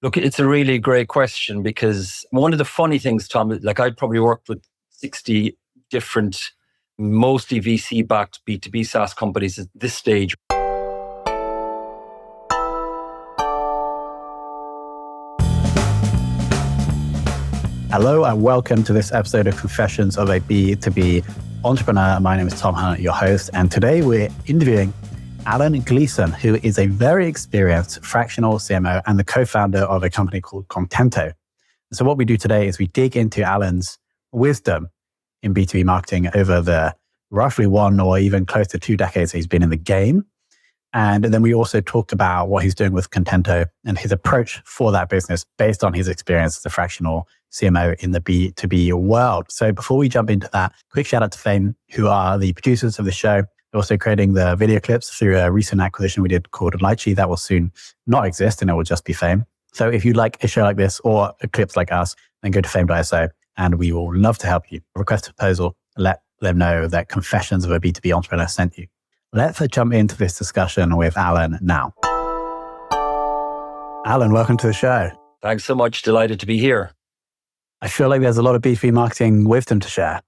Look, it's a really great question because one of the funny things, Tom, like I probably worked with 60 different, mostly VC-backed B2B SaaS companies at this stage. Hello and welcome to this episode of Confessions of a B2B Entrepreneur. My name is Tom Hunt, your host, and today we're interviewing Alan Gleeson, who is a very experienced fractional CMO and the co-founder of a company called Contento. So what we do today is we dig into Alan's wisdom in B2B marketing over the roughly 1 or even close to 2 decades he's been in the game. And then we also talked about what he's doing with Contento and his approach for that business based on his experience as a fractional CMO in the B2B world. So before we jump into that, quick shout out to Fame, who are the producers of the show. They're also creating the video clips through a recent acquisition we did called Lychee that will soon not exist and it will just be Fame. So if you'd like a show like this or clips like us, then go to fame.so and we will love to help you. Request a proposal, let them know that Confessions of a B2B Entrepreneur sent you. Let's jump into this discussion with Alan now. Alan, welcome to the show. Thanks so much. Delighted to be here. I feel like there's a lot of B2B marketing wisdom to share.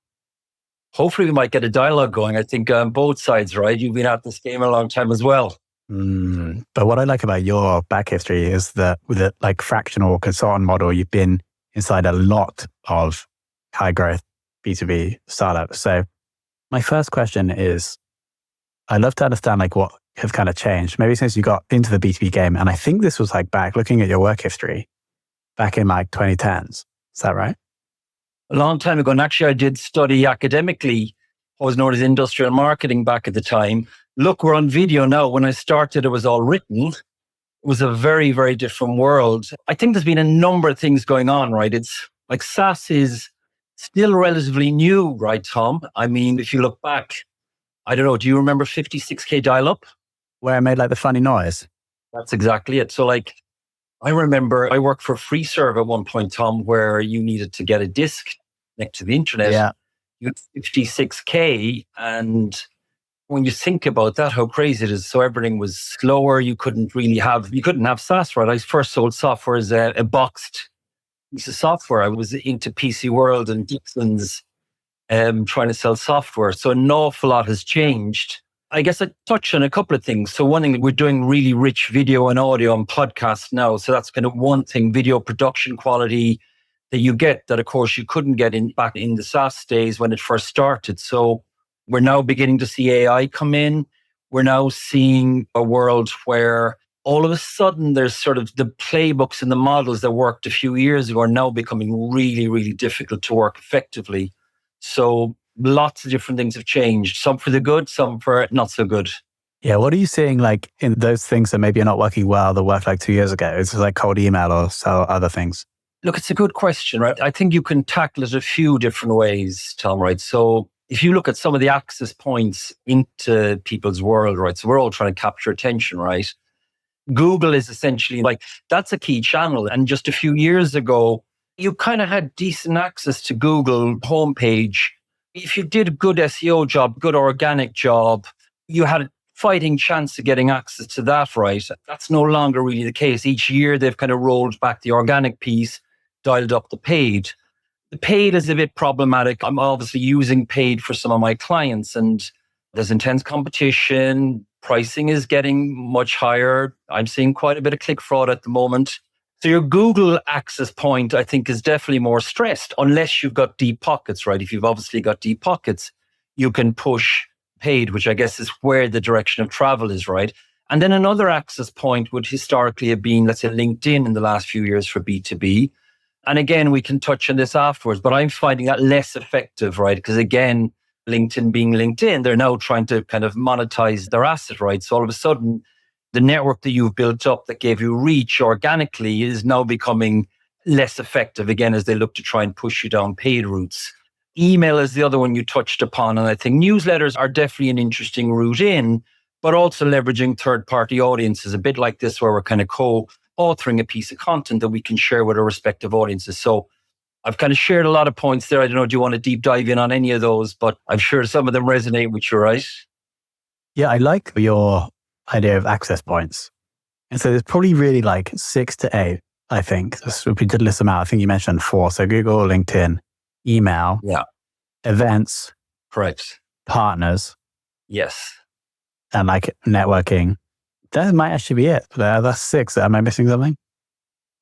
Hopefully we might get a dialogue going. I think on both sides, right? You've been at this game a long time as well. But what I like about your back history is that with a like fractional consultant model, you've been inside a lot of high growth B2B startups. So my first question is, I'd love to understand like what has kind of changed, maybe since you got into the B2B game. And I think this was like back looking at your work history back in like 2010s. Is that right? A long time ago. And actually, I did study academically, what was known as industrial marketing back at the time. Look, we're on video now. When I started, it was all written. It was a very, very different world. I think there's been a number of things going on, right? It's like SaaS is still relatively new, right, Tom? I mean, if you look back, I don't know, do you remember 56K dial-up? Where I made like the funny noise. That's exactly it. So like, I remember I worked for FreeServe at one point, Tom, where you needed to get a disk next to the internet. Yeah. You had 56K. And when you think about that, how crazy it is. So everything was slower. You couldn't have SaaS, right? I first sold software as a boxed piece of software. I was into PC World and Gleeson's trying to sell software. So an awful lot has changed. I guess I touched on a couple of things. So one thing, we're doing really rich video and audio and podcasts now. So that's kind of one thing, video production quality that you get that, of course, you couldn't get back in the SaaS days when it first started. So we're now beginning to see AI come in. We're now seeing a world where all of a sudden there's sort of the playbooks and the models that worked a few years ago are now becoming really, really difficult to work effectively. So lots of different things have changed, some for the good, some for not so good. Yeah. What are you seeing like in those things that maybe are not working well that worked like 2 years ago? Is it like cold email or so other things? Look, it's a good question, right? I think you can tackle it a few different ways, Tom, right? So if you look at some of the access points into people's world, right? So we're all trying to capture attention, right? Google is essentially like, that's a key channel. And just a few years ago, you kind of had decent access to Google homepage. If you did a good SEO job, good organic job, you had a fighting chance of getting access to that, right? That's no longer really the case. Each year, they've kind of rolled back the organic piece, dialed up the paid. The paid is a bit problematic. I'm obviously using paid for some of my clients and there's intense competition. Pricing is getting much higher. I'm seeing quite a bit of click fraud at the moment. So your Google access point, I think, is definitely more stressed unless you've got deep pockets, right? If you've obviously got deep pockets, you can push paid, which I guess is where the direction of travel is, right? And then another access point would historically have been, let's say, LinkedIn in the last few years for B2B. And again, we can touch on this afterwards, but I'm finding that less effective, right? Because again, LinkedIn being LinkedIn, they're now trying to kind of monetize their asset, right? So all of a sudden, the network that you've built up that gave you reach organically is now becoming less effective again as they look to try and push you down paid routes. Email is the other one you touched upon. And I think newsletters are definitely an interesting route in, but also leveraging third-party audiences, a bit like this where we're kind of co-authoring a piece of content that we can share with our respective audiences. So I've kind of shared a lot of points there. I don't know, do you want to deep dive in on any of those? But I'm sure some of them resonate with you, right? Yeah, I like your idea of access points. And so there's probably really like 6 to 8 I think. So we did list them out. I think you mentioned 4. So Google, LinkedIn, email, Yeah, events, correct. partners, Yes. and like networking. That might actually be it. That's 6. Am I missing something?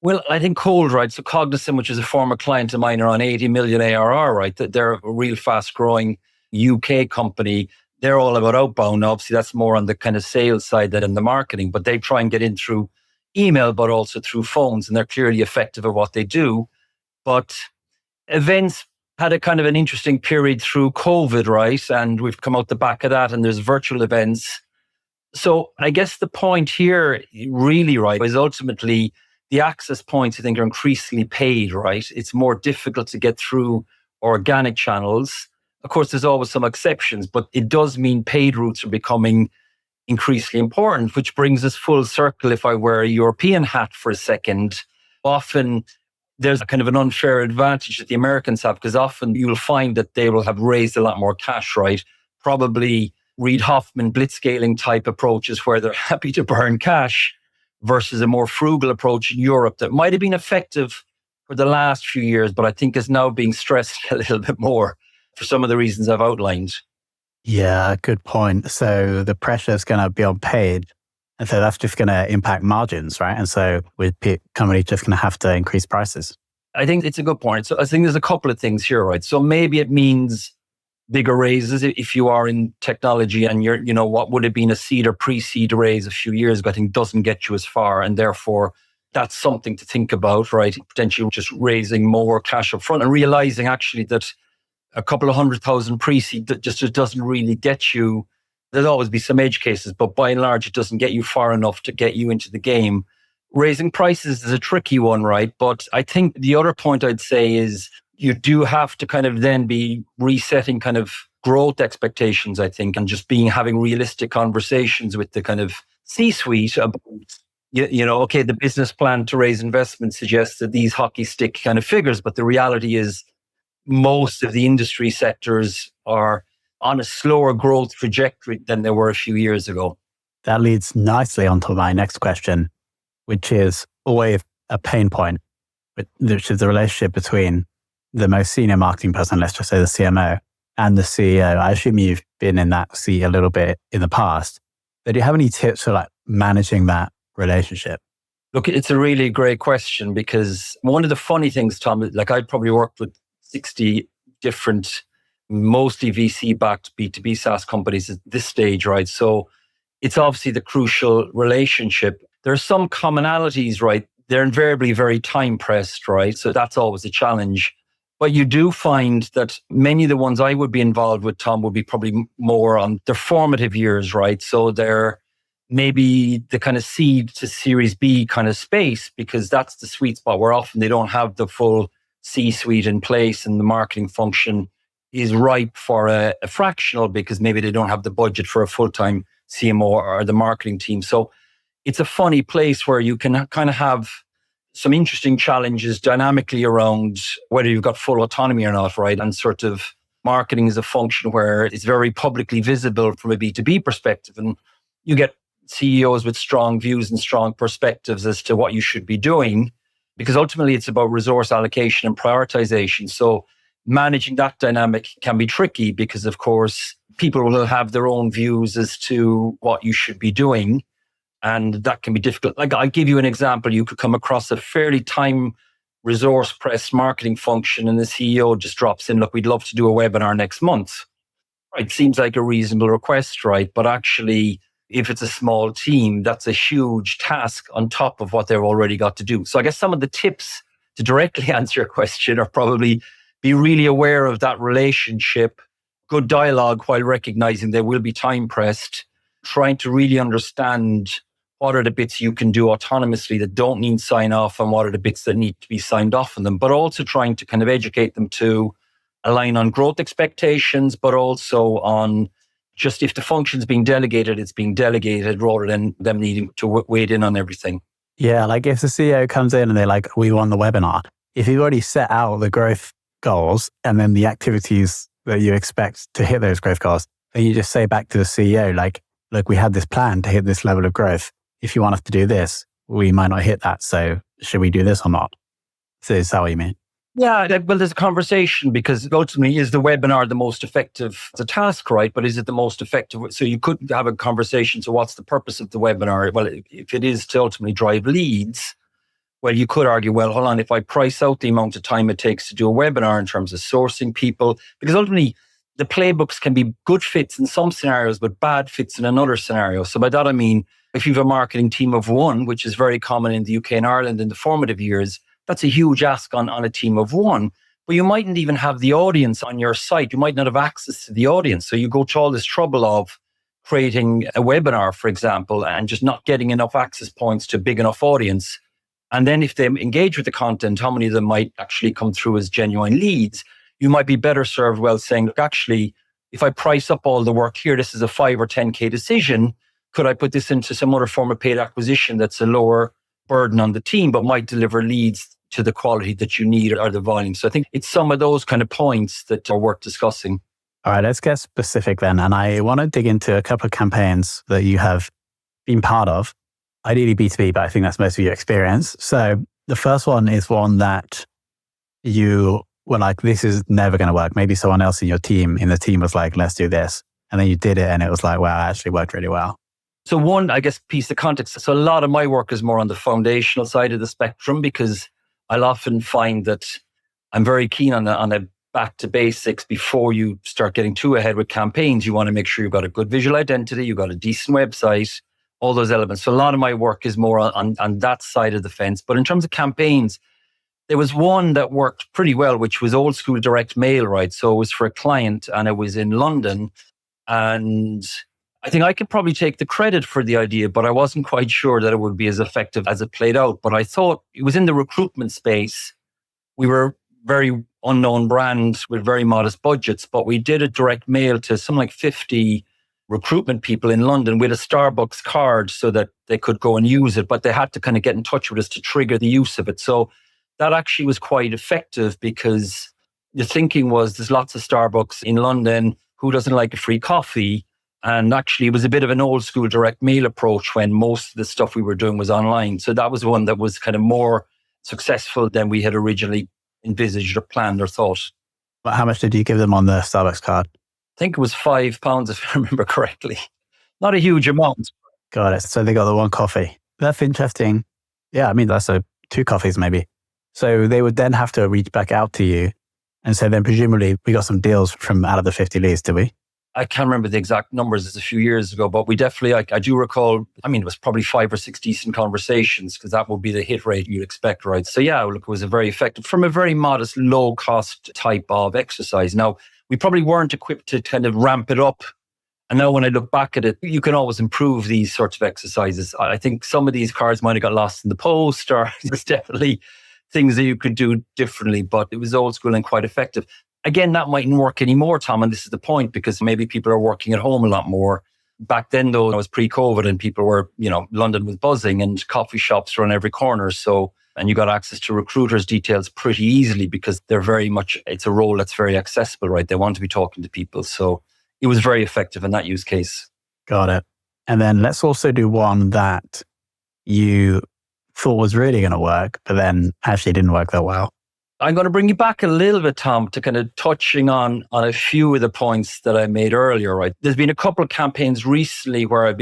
Well, I think cold, right? So Cognizant, which is a former client of mine, are on 80 million ARR, right? They're a real fast growing UK company. They're all about outbound. Obviously, that's more on the kind of sales side than in the marketing, but they try and get in through email, but also through phones. And they're clearly effective at what they do. But events had a kind of an interesting period through COVID, right? And we've come out the back of that, and there's virtual events. So I guess the point here, really, right, is ultimately the access points, I think, are increasingly paid, right? It's more difficult to get through organic channels. Of course, there's always some exceptions, but it does mean paid routes are becoming increasingly important, which brings us full circle. If I wear a European hat for a second, often there's a kind of an unfair advantage that the Americans have, because often you'll find that they will have raised a lot more cash, right? Probably Reid Hoffman blitzscaling type approaches where they're happy to burn cash versus a more frugal approach in Europe that might have been effective for the last few years, but I think is now being stressed a little bit more for some of the reasons I've outlined. Yeah, good point. So the pressure is going to be on paid. And so that's just going to impact margins, right? And so with companies just going to have to increase prices. I think it's a good point. So I think there's a couple of things here, right? So maybe it means bigger raises if you are in technology and you're, what would have been a seed or pre-seed raise a few years ago, I think doesn't get you as far. And therefore, that's something to think about, right? Potentially just raising more cash up front and realizing actually that a couple of 100,000 pre-seed that just doesn't really get you. There'll always be some edge cases, but by and large, it doesn't get you far enough to get you into the game. Raising prices is a tricky one, right? But I think the other point I'd say is you do have to kind of then be resetting kind of growth expectations, I think, and just having realistic conversations with the kind of C-suite about, okay, the business plan to raise investment suggests that these hockey stick kind of figures, but the reality is most of the industry sectors are on a slower growth trajectory than they were a few years ago. That leads nicely onto my next question, which is always a pain point, which is the relationship between the most senior marketing person, let's just say the CMO, and the CEO. I assume you've been in that seat a little bit in the past. But do you have any tips for managing that relationship? Look, it's a really great question, because one of the funny things, Tom, I'd probably worked with 60 different, mostly VC-backed B2B SaaS companies at this stage, right? So it's obviously the crucial relationship. There are some commonalities, right? They're invariably very time pressed, right? So that's always a challenge. But you do find that many of the ones I would be involved with, Tom, would be probably more on their formative years, right? So they're maybe the kind of seed to Series B kind of space, because that's the sweet spot where often they don't have the full C-suite in place and the marketing function is ripe for a fractional, because maybe they don't have the budget for a full-time CMO or the marketing team. So it's a funny place where you can kind of have some interesting challenges dynamically around whether you've got full autonomy or not, right? And sort of marketing is a function where it's very publicly visible from a B2B perspective. And you get CEOs with strong views and strong perspectives as to what you should be doing, because ultimately it's about resource allocation and prioritization. So managing that dynamic can be tricky because, of course, people will have their own views as to what you should be doing. And that can be difficult. I'll give you an example. You could come across a fairly time resource press marketing function and the CEO just drops in, look, we'd love to do a webinar next month. Right. Seems like a reasonable request, right? But actually, if it's a small team, that's a huge task on top of what they've already got to do. So I guess some of the tips to directly answer your question are probably be really aware of that relationship, good dialogue while recognizing they will be time pressed, trying to really understand what are the bits you can do autonomously that don't need sign off and what are the bits that need to be signed off on them, but also trying to kind of educate them to align on growth expectations, but also on just if the function's being delegated, it's being delegated rather than them needing to wade in on everything. Yeah, if the CEO comes in and they're like, we want the webinar, if you've already set out the growth goals and then the activities that you expect to hit those growth goals, then you just say back to the CEO, look, we had this plan to hit this level of growth. If you want us to do this, we might not hit that. So should we do this or not? So is that what you mean? Yeah, well, there's a conversation because ultimately, is the webinar the most effective? It's a task, right? But is it the most effective? So you could have a conversation. So what's the purpose of the webinar? Well, if it is to ultimately drive leads, well, you could argue, well, hold on, if I price out the amount of time it takes to do a webinar in terms of sourcing people, because ultimately the playbooks can be good fits in some scenarios, but bad fits in another scenario. So by that, I mean, if you have a marketing team of one, which is very common in the UK and Ireland in the formative years, that's a huge ask on a team of one. But you mightn't even have the audience on your site. You might not have access to the audience. So you go to all this trouble of creating a webinar, for example, and just not getting enough access points to a big enough audience. And then if they engage with the content, how many of them might actually come through as genuine leads? You might be better served well saying, look, actually, if I price up all the work here, this is a 5 or 10K decision. Could I put this into some other form of paid acquisition that's a lower burden on the team, but might deliver leads to the quality that you need or the volume? So I think it's some of those kind of points that are worth discussing. All right, let's get specific then. And I want to dig into a couple of campaigns that you have been part of, ideally B2B, but I think that's most of your experience. So the first one is one that you were like, this is never going to work. Maybe someone else in the team was like, let's do this. And then you did it and it was like, wow, it actually worked really well. So one, I guess, piece of context. So a lot of my work is more on the foundational side of the spectrum because I'll often find that I'm very keen on a back to basics before you start getting too ahead with campaigns. You want to make sure you've got a good visual identity, you've got a decent website, all those elements. So a lot of my work is more on that side of the fence. But in terms of campaigns, there was one that worked pretty well, which was old school direct mail, right? So it was for a client and it was in London. And I think I could probably take the credit for the idea, but I wasn't quite sure that it would be as effective as it played out. But I thought it was in the recruitment space. We were very unknown brand with very modest budgets, but we did a direct mail to something like 50 recruitment people in London with a Starbucks card so that they could go and use it, but they had to kind of get in touch with us to trigger the use of it. So that actually was quite effective because the thinking was there's lots of Starbucks in London. Who doesn't like a free coffee? And actually it was a bit of an old school direct mail approach when most of the stuff we were doing was online. So that was one that was kind of more successful than we had originally envisaged or planned or thought. But how much did you give them on the Starbucks card? I think it was £5, if I remember correctly. Not a huge amount. Got it. So they got the one coffee. That's interesting. Yeah, I mean, that's 2 coffees maybe. So they would then have to reach back out to you. And so then presumably we got some deals from out of the 50 leads, did we? I can't remember the exact numbers. It's a few years ago, but we definitely, I do recall, I mean, it was probably 5 or 6 decent conversations because that would be the hit rate you'd expect, right? So yeah, look, it was a very effective, from a very modest, low cost type of exercise. Now, we probably weren't equipped to kind of ramp it up. And now when I look back at it, you can always improve these sorts of exercises. I think some of these cards might have got lost in the post, or there's definitely things that you could do differently, but it was old school and quite effective. Again, that mightn't work anymore, Tom, and this is the point, because maybe people are working at home a lot more. Back then, though, it was pre-COVID and people were, London was buzzing and coffee shops were on every corner. So, and you got access to recruiters' details pretty easily because they're very much, it's a role that's very accessible, right? They want to be talking to people. So it was very effective in that use case. Got it. And then let's also do one that you thought was really going to work, but then actually didn't work that well. I'm going to bring you back a little bit, Tom, to kind of touching on a few of the points that I made earlier, right? There's been a couple of campaigns recently where I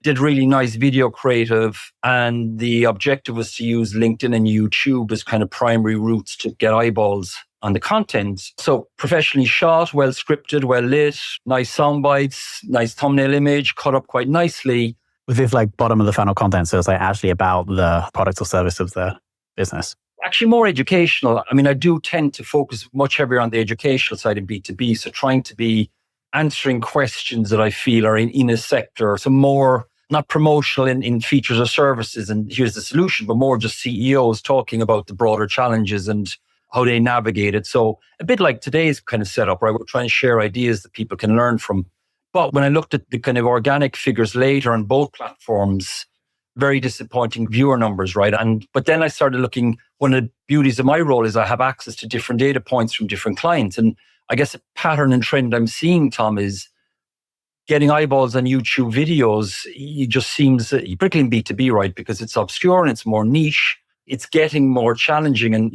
did really nice video creative, and the objective was to use LinkedIn and YouTube as kind of primary routes to get eyeballs on the content. So professionally shot, well scripted, well lit, nice sound bites, nice thumbnail image, cut up quite nicely. Was this like bottom of the funnel content? So it's like actually about the product or service of the business? Actually more educational. I mean, I do tend to focus much heavier on the educational side in B2B. So trying to be answering questions that I feel are in a sector. So more, not promotional in features or services and here's the solution, but more just CEOs talking about the broader challenges and how they navigate it. So a bit like today's kind of setup, right? We're trying to share ideas that people can learn from. But when I looked at the kind of organic figures later on both platforms, very disappointing viewer numbers, right? But then I started looking, one of the beauties of my role is I have access to different data points from different clients. And I guess a pattern and trend I'm seeing, Tom, is getting eyeballs on YouTube videos, it just seems, particularly in B2B, right? Because it's obscure and it's more niche. It's getting more challenging. And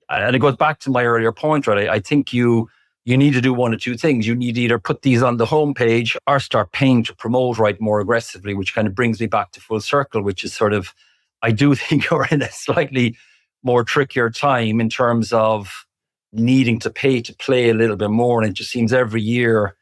and it goes back to my earlier point, right? I think you need to do one of two things. You need to either put these on the homepage or start paying to promote, right, more aggressively, which kind of brings me back to full circle, which is sort of, I do think we're in a slightly more trickier time in terms of needing to pay to play a little bit more. And it just seems every year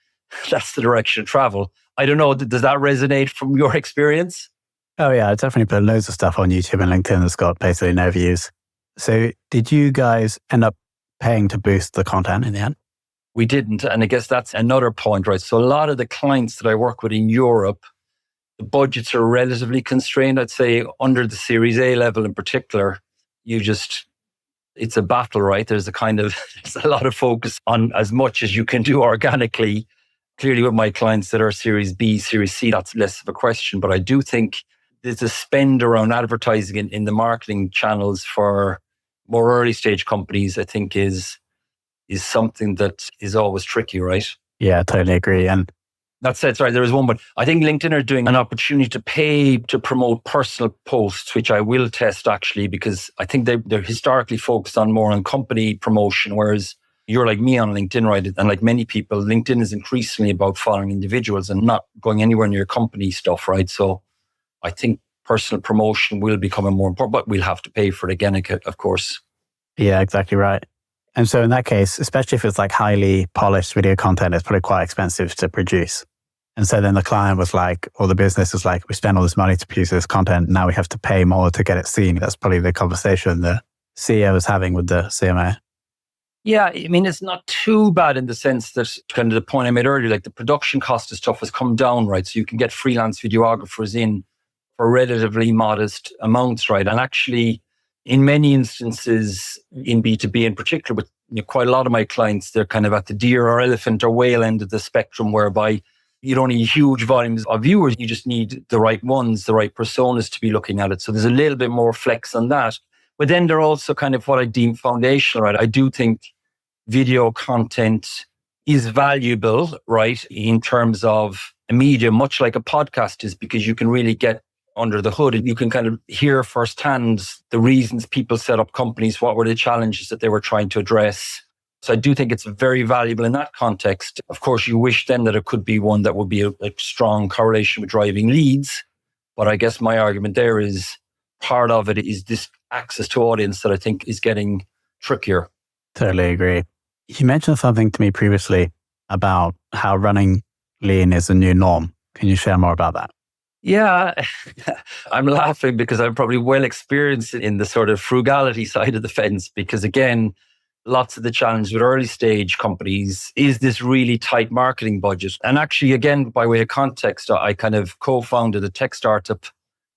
that's the direction of travel. I don't know, does that resonate from your experience? Oh yeah, I definitely put loads of stuff on YouTube and LinkedIn that's got basically no views. So did you guys end up paying to boost the content in the end? We didn't. And I guess that's another point, right? So a lot of the clients that I work with in Europe, the budgets are relatively constrained. I'd say under the Series A level in particular, it's a battle, right? There's a lot of focus on as much as you can do organically. Clearly with my clients that are Series B, Series C, that's less of a question. But I do think there's a spend around advertising in the marketing channels for more early stage companies, I think is something that is always tricky, right? Yeah, I totally agree. And that said, sorry, there is one, but I think LinkedIn are doing an opportunity to pay to promote personal posts, which I will test actually, because I think they're historically focused more on company promotion, whereas you're like me on LinkedIn, right? And like many people, LinkedIn is increasingly about following individuals and not going anywhere near company stuff, right? So I think personal promotion will become more important, but we'll have to pay for it again, of course. Yeah, exactly right. And so in that case, especially if it's like highly polished video content, it's probably quite expensive to produce. And so then the client was like, or the business is like, we spend all this money to produce this content. Now we have to pay more to get it seen. That's probably the conversation the CEO was having with the CMO. Yeah, I mean, it's not too bad in the sense that kind of the point I made earlier, like the production cost of stuff has come down, right? So you can get freelance videographers in for relatively modest amounts, right? And actually, in many instances, in B2B in particular, with quite a lot of my clients, they're kind of at the deer or elephant or whale end of the spectrum, whereby you don't need huge volumes of viewers. You just need the right ones, the right personas to be looking at it. So there's a little bit more flex on that. But then they're also kind of what I deem foundational, right? I do think video content is valuable, right? In terms of a medium, much like a podcast is, because you can really get under the hood and you can kind of hear firsthand the reasons people set up companies, what were the challenges that they were trying to address. So I do think it's very valuable in that context. Of course, you wish then that it could be one that would be a strong correlation with driving leads. But I guess my argument there is part of it is this access to audience that I think is getting trickier. Totally agree. You mentioned something to me previously about how running lean is a new norm. Can you share more about that? Yeah, I'm laughing because I'm probably well experienced in the sort of frugality side of the fence, because again, lots of the challenge with early stage companies is this really tight marketing budget. And actually, again, by way of context, I kind of co-founded a tech startup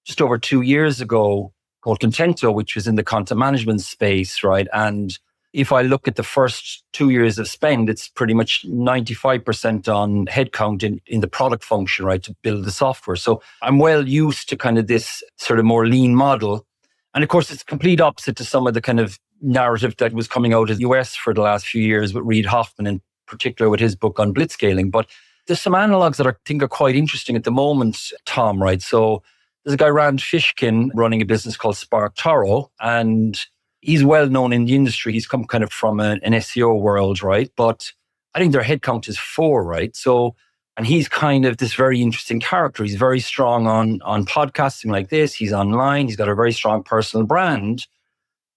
just over 2 years ago called Contento, which was in the content management space, right? And if I look at the first 2 years of spend, it's pretty much 95% on headcount in the product function, right, to build the software. So I'm well used to kind of this sort of more lean model. And of course, it's complete opposite to some of the kind of narrative that was coming out of the US for the last few years with Reid Hoffman, in particular with his book on blitzscaling. But there's some analogs that I think are quite interesting at the moment, Tom, right? So there's a guy, Rand Fishkin, running a business called Spark Toro, and he's well known in the industry. He's come kind of from an SEO world, right? But I think their headcount is 4, right? So, and he's kind of this very interesting character. He's very strong on podcasting like this. He's online. He's got a very strong personal brand.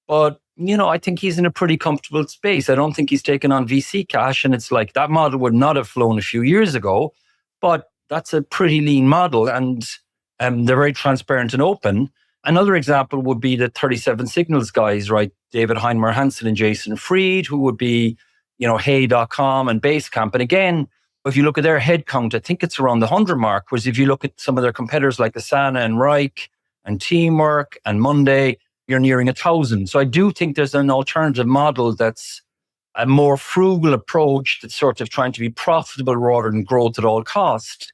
But, I think he's in a pretty comfortable space. I don't think he's taken on VC cash. And it's like that model would not have flown a few years ago, but that's a pretty lean model. And they're very transparent and open. Another example would be the 37 Signals guys, right? David Heinemeier Hansen and Jason Fried, who would be, Hey.com and Basecamp. And again, if you look at their headcount, I think it's around the 100 mark. Whereas if you look at some of their competitors like Asana and Reich and Teamwork and Monday, you're nearing 1,000. So I do think there's an alternative model that's a more frugal approach that's sort of trying to be profitable rather than growth at all cost.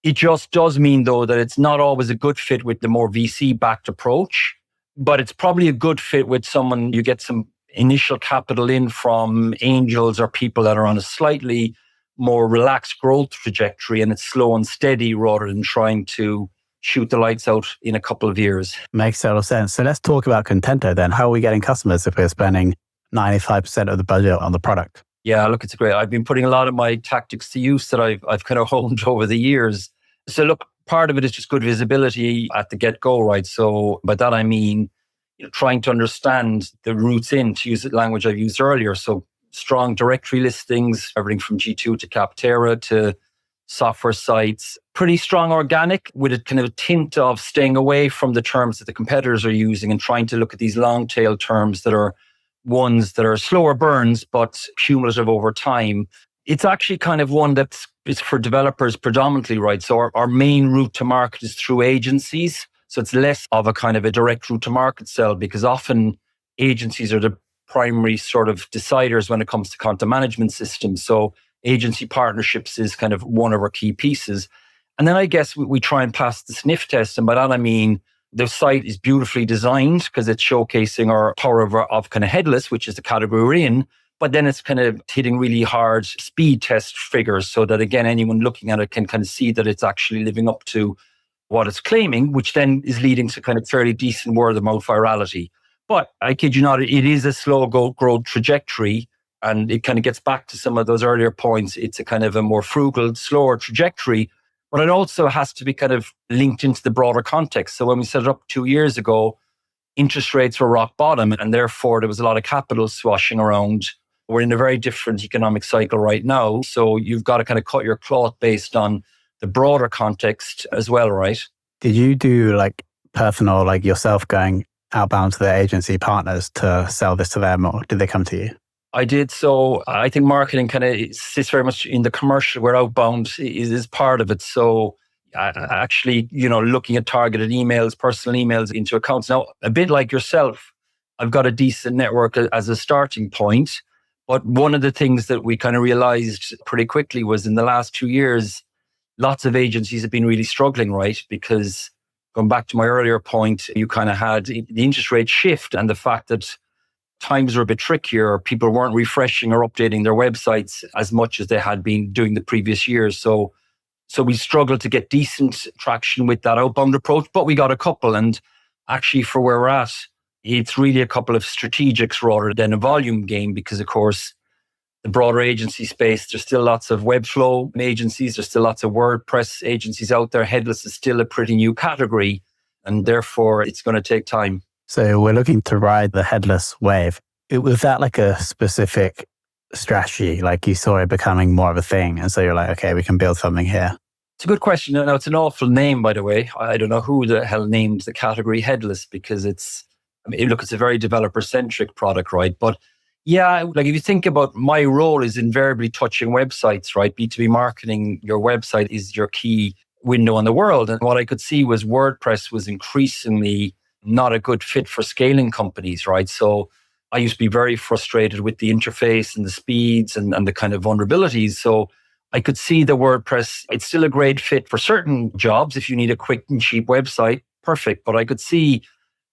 It just does mean, though, that it's not always a good fit with the more VC-backed approach, but it's probably a good fit with someone you get some initial capital in from angels or people that are on a slightly more relaxed growth trajectory, and it's slow and steady rather than trying to shoot the lights out in a couple of years. Makes total sense. So let's talk about Contento then. How are we getting customers if we're spending 95% of the budget on the product? Yeah, look, it's great. I've been putting a lot of my tactics to use that I've kind of honed over the years. So look, part of it is just good visibility at the get-go, right? So by that I mean, trying to understand the routes in, to use the language I've used earlier. So strong directory listings, everything from G2 to Capterra to software sites, pretty strong organic with a kind of a tint of staying away from the terms that the competitors are using and trying to look at these long tail terms that are ones that are slower burns, but cumulative over time. It's actually kind of one that's for developers predominantly, right? So our main route to market is through agencies. So it's less of a kind of a direct route to market sell, because often agencies are the primary sort of deciders when it comes to content management systems. So agency partnerships is kind of one of our key pieces. And then I guess we try and pass the sniff test. And by that, I mean, the site is beautifully designed because it's showcasing our power of kind of headless, which is the category we're in. But then it's kind of hitting really hard speed test figures so that, again, anyone looking at it can kind of see that it's actually living up to what it's claiming, which then is leading to kind of fairly decent word of mouth virality. But I kid you not, it is a slow growth trajectory. And it kind of gets back to some of those earlier points. It's a kind of a more frugal, slower trajectory, but it also has to be kind of linked into the broader context. So when we set it up 2 years ago, interest rates were rock bottom, and therefore there was a lot of capital swashing around. We're in a very different economic cycle right now. So you've got to kind of cut your cloth based on the broader context as well, right? Did you do like personal, like yourself going outbound to their agency partners to sell this to them, or did they come to you? I did. So I think marketing kind of sits very much in the commercial, where outbound is part of it. So actually, looking at targeted emails, personal emails into accounts. Now, a bit like yourself, I've got a decent network as a starting point. But one of the things that we kind of realized pretty quickly was in the last 2 years, lots of agencies have been really struggling, right? Because going back to my earlier point, you kind of had the interest rate shift and the fact that times were a bit trickier. People weren't refreshing or updating their websites as much as they had been doing the previous years. So we struggled to get decent traction with that outbound approach, but we got a couple. And actually, for where we're at, it's really a couple of strategics rather than a volume game, because, of course, the broader agency space, there's still lots of Webflow agencies, there's still lots of WordPress agencies out there. Headless is still a pretty new category, and therefore it's going to take time. So we're looking to ride the headless wave. Was that like a specific strategy? Like you saw it becoming more of a thing, and so you're like, okay, we can build something here. It's a good question. Now, it's an awful name, by the way. I don't know who the hell named the category headless, because it's a very developer-centric product, right? But yeah, like if you think about my role is invariably touching websites, right? B2B marketing, your website is your key window on the world. And what I could see was WordPress was increasingly not a good fit for scaling companies, right? So I used to be very frustrated with the interface and the speeds and the kind of vulnerabilities. So I could see the WordPress, it's still a great fit for certain jobs. If you need a quick and cheap website, perfect. But I could see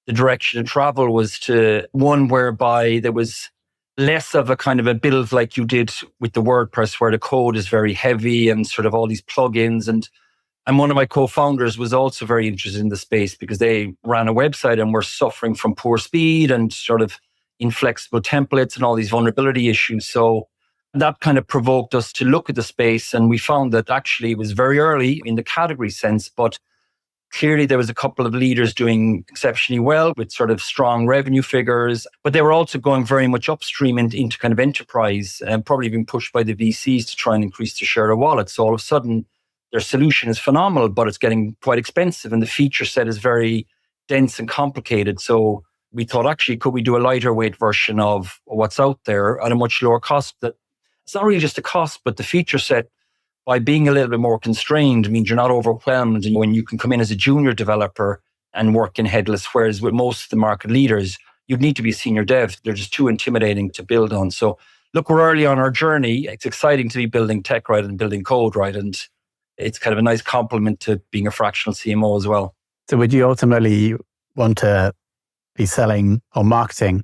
the direction of travel was to one whereby there was less of a kind of a build like you did with the WordPress, where the code is very heavy and sort of all these plugins. And one of my co-founders was also very interested in the space because they ran a website and were suffering from poor speed and sort of inflexible templates and all these vulnerability issues. So that kind of provoked us to look at the space. And we found that actually it was very early in the category sense, but clearly there was a couple of leaders doing exceptionally well with sort of strong revenue figures, but they were also going very much upstream into kind of enterprise and probably being pushed by the VCs to try and increase the share of wallet. So all of a sudden, their solution is phenomenal, but it's getting quite expensive and the feature set is very dense and complicated. So we thought, actually, could we do a lighter weight version of what's out there at a much lower cost? That it's not really just a cost, but the feature set, by being a little bit more constrained, means you're not overwhelmed when you can come in as a junior developer and work in headless, whereas with most of the market leaders, you'd need to be a senior dev. They're just too intimidating to build on. So look, we're early on our journey. It's exciting to be building tech, right, and building code, right? And it's kind of a nice complement to being a fractional CMO as well. So would you ultimately want to be selling or marketing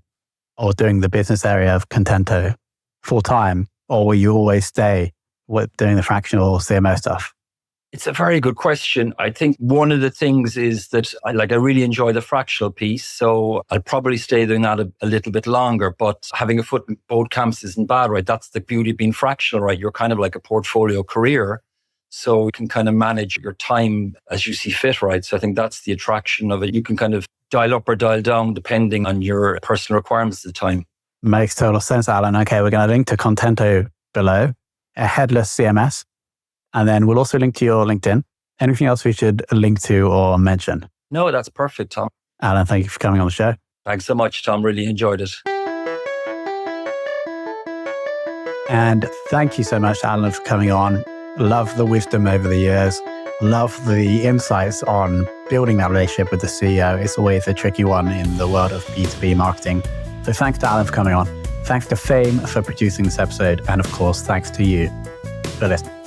or doing the business area of Contento full time, or will you always stay with doing the fractional CMO stuff? It's a very good question. I think one of the things is that I really enjoy the fractional piece. So I'll probably stay doing that a little bit longer, but having a foot in both camps isn't bad, right? That's the beauty of being fractional, right? You're kind of like a portfolio career. So you can kind of manage your time as you see fit, right? So I think that's the attraction of it. You can kind of dial up or dial down depending on your personal requirements at the time. Makes total sense, Alan. Okay, we're going to link to Contento below, a headless CMS. And then we'll also link to your LinkedIn. Anything else we should link to or mention? No, that's perfect, Tom. Alan, thank you for coming on the show. Thanks so much, Tom. Really enjoyed it. And thank you so much, Alan, for coming on. Love the wisdom over the years. Love the insights on building that relationship with the CEO. It's always a tricky one in the world of B2B marketing. So thanks to Alan for coming on. Thanks to Fame for producing this episode. And of course, thanks to you for listening.